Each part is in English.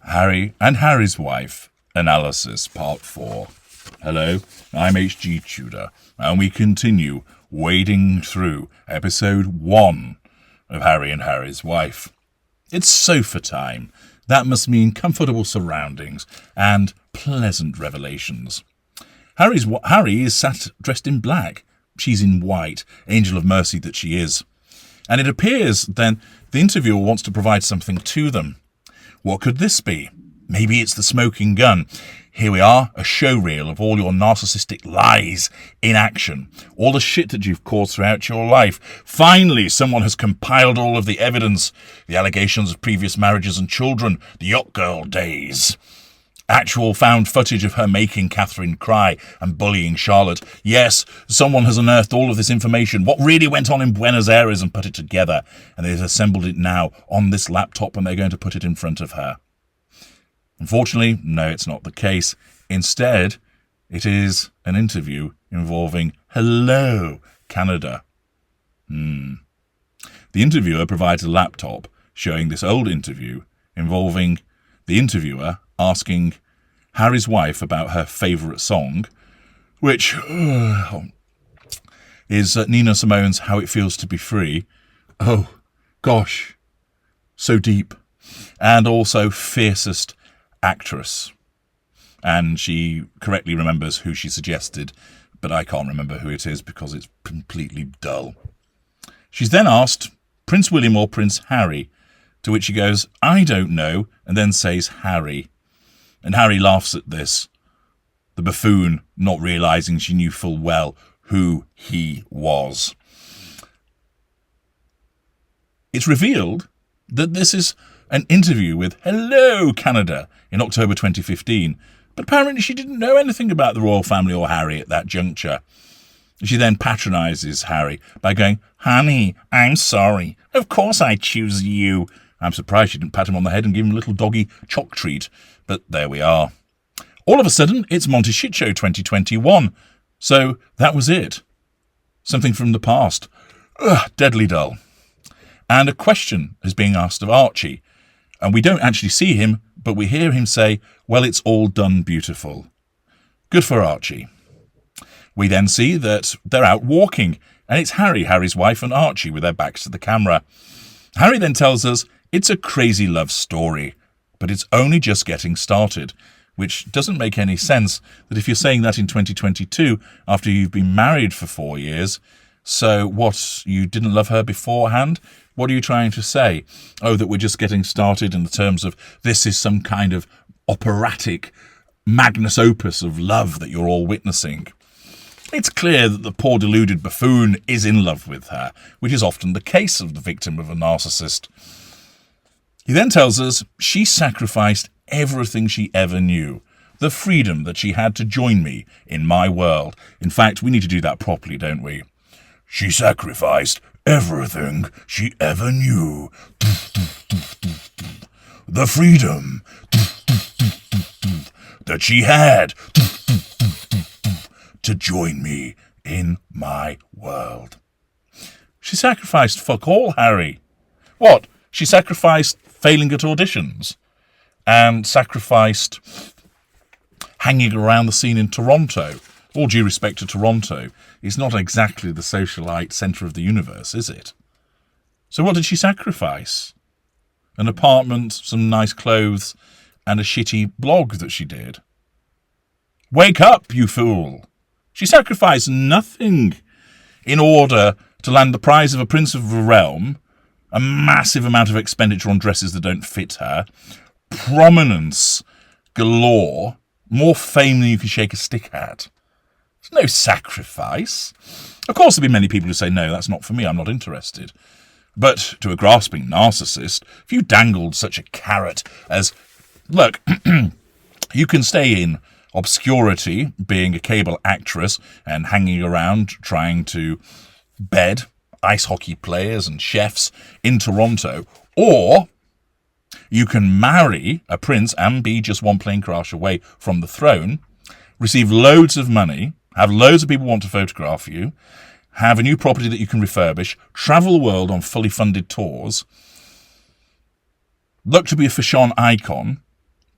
Harry and Harry's Wife, Analysis Part 4. Hello, I'm H.G. Tudor, and we continue wading through Episode 1 of Harry and Harry's Wife. It's sofa time. That must mean comfortable surroundings and pleasant revelations. Harry is sat dressed in black. She's in white, angel of mercy that she is. And it appears then the interviewer wants to provide something to them. What could this be? Maybe it's the smoking gun. Here we are, a show reel of all your narcissistic lies in action. All the shit that you've caused throughout your life. Finally, someone has compiled all of the evidence. The allegations of previous marriages and children. The yacht girl days. Actual found footage of her making Catherine cry and bullying Charlotte. Yes, someone has unearthed all of this information. What really went on in Buenos Aires and put it together. And they've assembled it now on this laptop and they're going to put it in front of her. Unfortunately, no, it's not the case. Instead, it is an interview involving Hello, Canada. The interviewer provides a laptop showing this old interview involving the interviewer asking Harry's wife about her favourite song, which is Nina Simone's How It Feels to Be Free. Oh, gosh, so deep. And also Fiercest Actress. And she correctly remembers who she suggested, but I can't remember who it is because it's completely dull. She's then asked Prince William or Prince Harry, to which she goes, I don't know, and then says Harry. And Harry laughs at this, the buffoon not realising she knew full well who he was. It's revealed that this is an interview with Hello, Canada in October 2015, but apparently she didn't know anything about the royal family or Harry at that juncture. She then patronises Harry by going, Honey, I'm sorry. Of course I choose you. I'm surprised she didn't pat him on the head and give him a little doggy chalk treat, but there we are. All of a sudden, it's Monty Shit Show 2021. So that was it. Something from the past. Deadly dull. And a question is being asked of Archie. And we don't actually see him, but we hear him say, well, it's all done beautiful. Good for Archie. We then see that they're out walking, and it's Harry, Harry's wife, and Archie with their backs to the camera. Harry then tells us it's a crazy love story, but it's only just getting started, which doesn't make any sense that if you're saying that in 2022, after you've been married for 4 years, so what, you didn't love her beforehand? What are you trying to say? Oh, that we're just getting started in the terms of this is some kind of operatic magnus opus of love that you're all witnessing. It's clear that the poor deluded buffoon is in love with her, which is often the case of the victim of a narcissist. He then tells us she sacrificed everything she ever knew, the freedom that she had to join me in my world. In fact, we need to do that properly, don't we? She sacrificed everything she ever knew. The freedom that she had to join me in my world. She sacrificed fuck all, Harry. What? She sacrificed failing at auditions and sacrificed hanging around the scene in Toronto. All due respect to Toronto, it's not exactly the socialite centre of the universe, is it? So what did she sacrifice? An apartment, some nice clothes, and a shitty blog that she did. Wake up, you fool! She sacrificed nothing in order to land the prize of a prince of a realm, a massive amount of expenditure on dresses that don't fit her, prominence galore, more fame than you can shake a stick at. There's no sacrifice. Of course, there'll be many people who say, no, that's not for me, I'm not interested. But to a grasping narcissist, if you dangled such a carrot as, look, you can stay in obscurity, being a cable actress and hanging around trying to bed ice hockey players and chefs in Toronto, or you can marry a prince and be just one plane crash away from the throne, receive loads of money, have loads of people want to photograph you, have a new property that you can refurbish, travel the world on fully funded tours, look to be a fashion icon,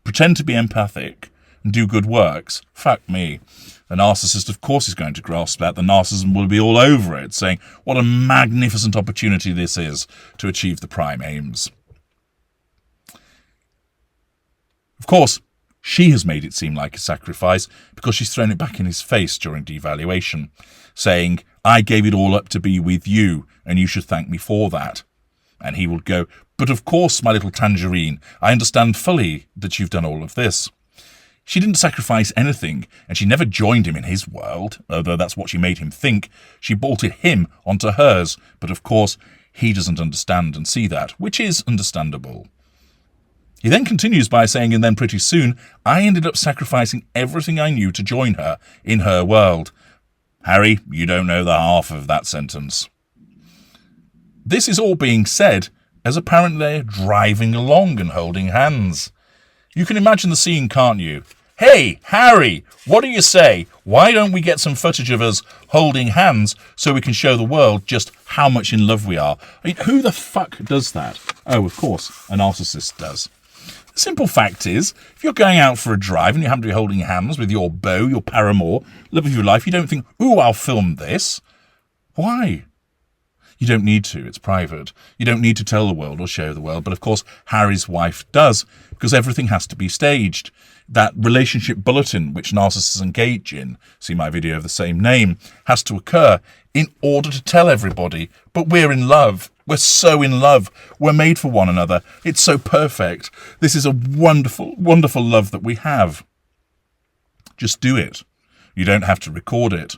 pretend to be empathic and do good works, fuck me. The narcissist, of course, is going to grasp that. The narcissism will be all over it, saying, what a magnificent opportunity this is to achieve the prime aims. Of course, she has made it seem like a sacrifice because she's thrown it back in his face during devaluation, saying, I gave it all up to be with you, and you should thank me for that. And he will go, but of course, my little tangerine, I understand fully that you've done all of this. She didn't sacrifice anything, and she never joined him in his world, although that's what she made him think. She bolted him onto hers, but of course, he doesn't understand and see that, which is understandable. He then continues by saying, and then pretty soon, I ended up sacrificing everything I knew to join her in her world. Harry, you don't know the half of that sentence. This is all being said as apparently they're driving along and holding hands. You can imagine the scene, can't you? Hey, Harry, what do you say? Why don't we get some footage of us holding hands so we can show the world just how much in love we are? I mean, who the fuck does that? Oh, of course, a narcissist does. The simple fact is, if you're going out for a drive and you happen to be holding hands with your beau, your paramour, love of your life, you don't think, ooh, I'll film this. Why? You don't need to. It's private. You don't need to tell the world or show the world. But of course, Harry's wife does, because everything has to be staged. That relationship bulletin, which narcissists engage in, see my video of the same name, has to occur in order to tell everybody, but we're in love. We're so in love. We're made for one another. It's so perfect. This is a wonderful, wonderful love that we have. Just do it. You don't have to record it.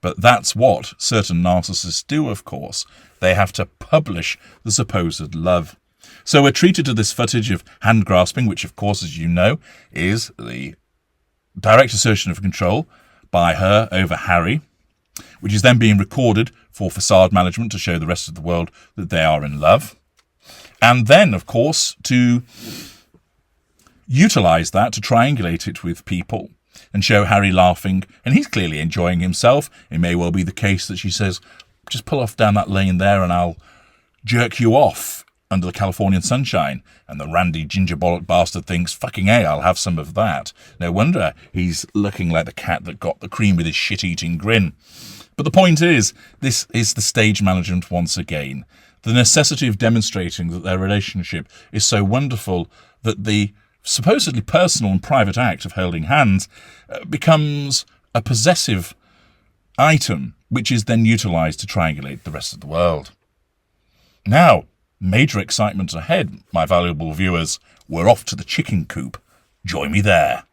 But that's what certain narcissists do, of course. They have to publish the supposed love. So we're treated to this footage of hand grasping, which, of course, as you know, is the direct assertion of control by her over Harry, which is then being recorded for facade management to show the rest of the world that they are in love. And then, of course, to utilise that to triangulate it with people and show Harry laughing, and he's clearly enjoying himself. It may well be the case that she says, just pull off down that lane there and I'll jerk you off under the Californian sunshine. And the randy ginger bollock bastard thinks, fucking A, I'll have some of that. No wonder he's looking like the cat that got the cream with his shit-eating grin. But the point is, this is the stage management once again. The necessity of demonstrating that their relationship is so wonderful that the supposedly personal and private act of holding hands becomes a possessive item, which is then utilised to triangulate the rest of the world. Now, major excitement ahead, my valuable viewers. We're off to the chicken coop. Join me there.